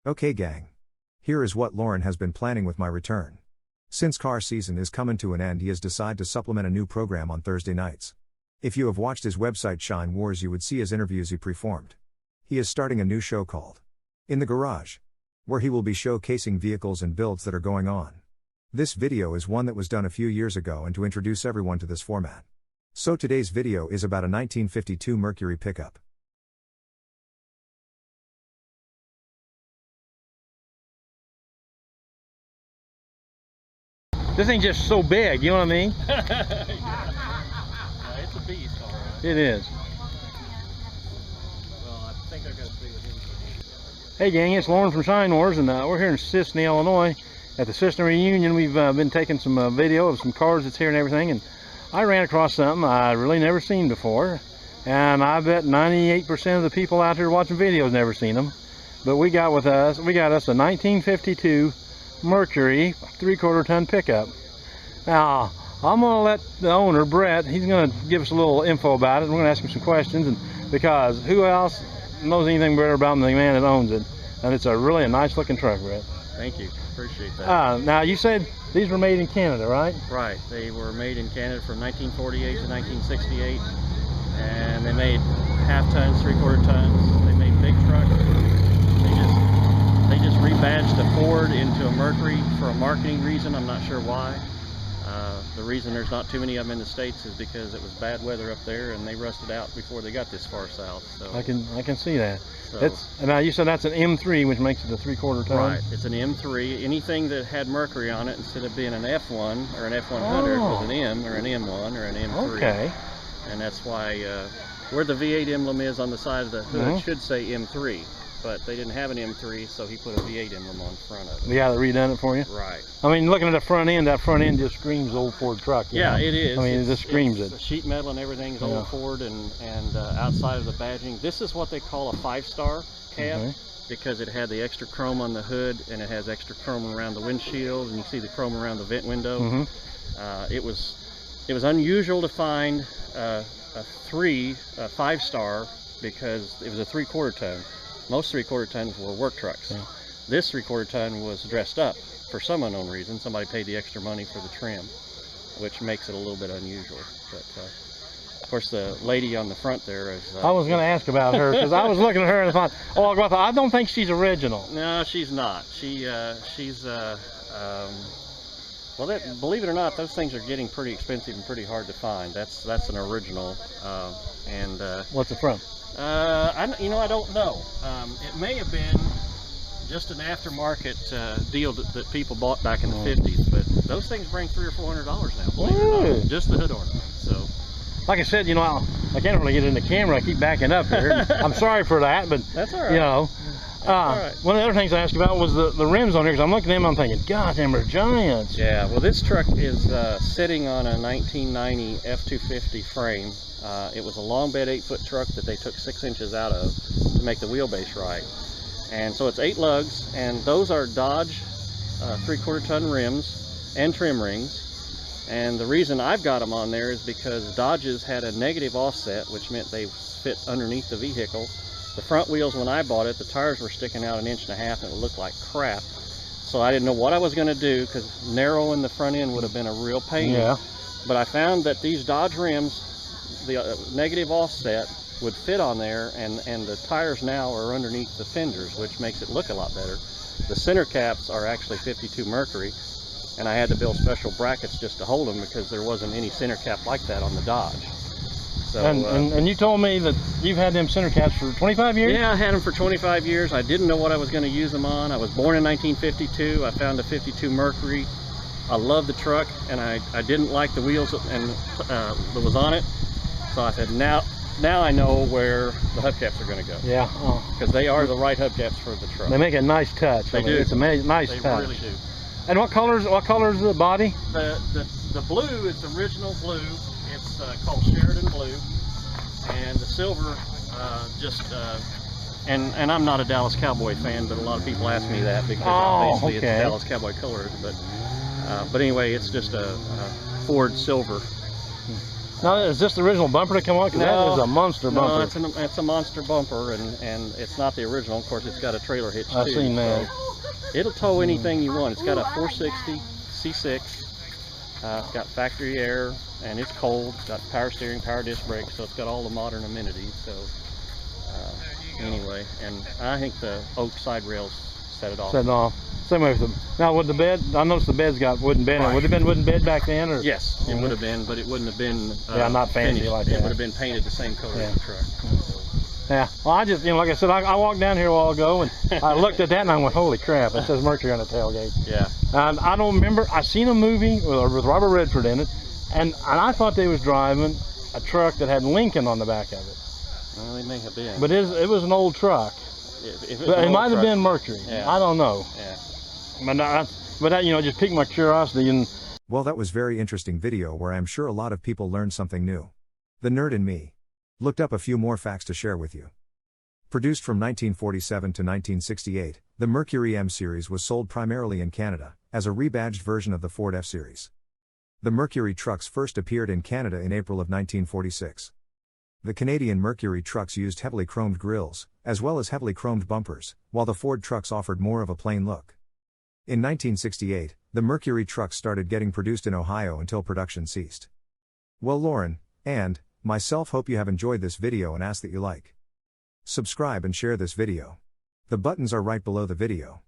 Okay gang. Here is what Lauren has been planning with my return. Since car season is coming to an end, he has decided to supplement a new program on Thursday nights. If you have watched his website Shine Wars, you would see his interviews he performed. He is starting a new show called In the Garage, where he will be showcasing vehicles and builds that are going on. This video is one that was done a few years ago and to introduce everyone to this format. So today's video is about a 1952 Mercury pickup. This thing's just so big, you know what I mean? Yeah, it's a beast, all right. It is. Well, I think I got to see what him. Hey gang, it's Lauren from Shine Wars, and we're here in Sisseton, Illinois at the Sisseton reunion. We've been taking some video of some cars that's here and everything, and I ran across something I really never seen before, and I bet 98% of the people out here watching videos never seen them. But we got us a 1952 Mercury 3/4 ton pickup. Now I'm gonna let the owner, Brett, he's gonna give us a little info about it. We're gonna ask him some questions, and because who else knows anything better about him than the man that owns it? And it's really a nice looking truck, Brett. Thank you, appreciate that. Now you said these were made in Canada, right? Right, they were made in Canada from 1948 to 1968, and they made half tons, 3/4 tons. They made big trucks. They just rebadged a Ford into a Mercury for a marketing reason. I'm not sure why. The reason there's not too many of them in the States is because it was bad weather up there and they rusted out before they got this far south. So I can see that. So, now you said that's an M3, which makes it a 3/4 ton. Right, it's an M3. Anything that had Mercury on it, instead of being an F1 or an F100, was an M or an M1 or an M3. Okay. And that's why where the V8 emblem is on the side of the hood should say M3. But they didn't have an M3, so he put a V8 emblem on front of it. The guy that redone it for you? Right. I mean, looking at the front end, that front end just screams old Ford truck. Yeah, it is. I mean, it just screams it. The sheet metal and everything's old Ford, and outside of the badging, this is what they call a 5-star cab, because it had the extra chrome on the hood, and it has extra chrome around the windshield, and you see the chrome around the vent window. It was unusual to find a 5-star because it was a 3/4 ton. Most 3/4 tons were work trucks. This 3/4 ton was dressed up for some unknown reason. Somebody paid the extra money for the trim, which makes it a little bit unusual. But of course, the lady on the front there is. I was going to ask about her because I was looking at her and I thought, oh, I don't think she's original. No, she's not. She's well, believe it or not, those things are getting pretty expensive and pretty hard to find. That's an original. What's it from? I don't know. It may have been just an aftermarket deal that people bought back in the 50s, but those things bring $300 or $400 now, believe it or not, just the hood ornament. So, like I said, I can't really get in the camera. I keep backing up here. I'm sorry for that, but that's all right. One of the other things I asked about was the rims on here, because I'm looking at them, I'm thinking, God, them are giants. Yeah, well, this truck is sitting on a 1990 F250 frame. It was a long bed 8-foot truck that they took 6 inches out of to make the wheelbase right. And so it's 8 lugs, and those are Dodge 3/4 ton rims and trim rings. And the reason I've got them on there is because Dodge's had a negative offset, which meant they fit underneath the vehicle. The front wheels, when I bought it, the tires were sticking out 1.5 inches and it looked like crap. So I didn't know what I was going to do, because narrowing the front end would have been a real pain. Yeah. But I found that these Dodge rims, the negative offset would fit on there, and the tires now are underneath the fenders, which makes it look a lot better. The center caps are actually 52 Mercury, and I had to build special brackets just to hold them because there wasn't any center cap like that on the Dodge. So, and you told me that you've had them center caps for 25 years? Yeah, I had them for 25 years. I didn't know what I was going to use them on. I was born in 1952. I found a 52 Mercury. I love the truck, and I didn't like the wheels that was on it. So I said, now I know where the hubcaps are going to go. Yeah. Because they are the right hubcaps for the truck. They make a nice touch. They do. It's a nice touch. They really do. And what colors the body? The blue is the original blue. It's called Sheridan Blue. And the silver and I'm not a Dallas Cowboy fan, but a lot of people ask me that because obviously it's Dallas Cowboy colors. But anyway, it's just a Ford silver. Now, is this the original bumper to come on? Because that is a monster bumper. No, it's a monster bumper, and it's not the original. Of course, it's got a trailer hitch too. I've seen that. So it'll tow anything you want. It's got a 460 C6. It's got factory air, and it's cold. It's got power steering, power disc brakes, so it's got all the modern amenities. So anyway, and I think the oak side rails set it off. Set it off. Same way with the, now with the bed, I noticed the bed's got wooden bed. Right. Would it have been wooden bed back then? Or? Yes, it would have been, but it wouldn't have been yeah, not fancy finished. like that. It would have been painted the same color as the truck. Yeah, well, I just, like I said, I walked down here a while ago and I looked at that and I went, holy crap, it says Mercury on the tailgate. Yeah. And I don't remember, I seen a movie with Robert Redford in it, and I thought they was driving a truck that had Lincoln on the back of it. Well, they may have been. But it was an old truck. It might have been Mercury. Yeah. I don't know. Yeah. But that, just piqued my curiosity. And well, that was very interesting video where I'm sure a lot of people learned something new. The nerd in me looked up a few more facts to share with you. Produced from 1947 to 1968, the Mercury M Series was sold primarily in Canada, as a rebadged version of the Ford F Series. The Mercury trucks first appeared in Canada in April of 1946. The Canadian Mercury trucks used heavily chromed grilles, as well as heavily chromed bumpers, while the Ford trucks offered more of a plain look. In 1968, the Mercury trucks started getting produced in Ohio until production ceased. Well, Lauren, and myself hope you have enjoyed this video and ask that you like, subscribe and share this video. The buttons are right below the video.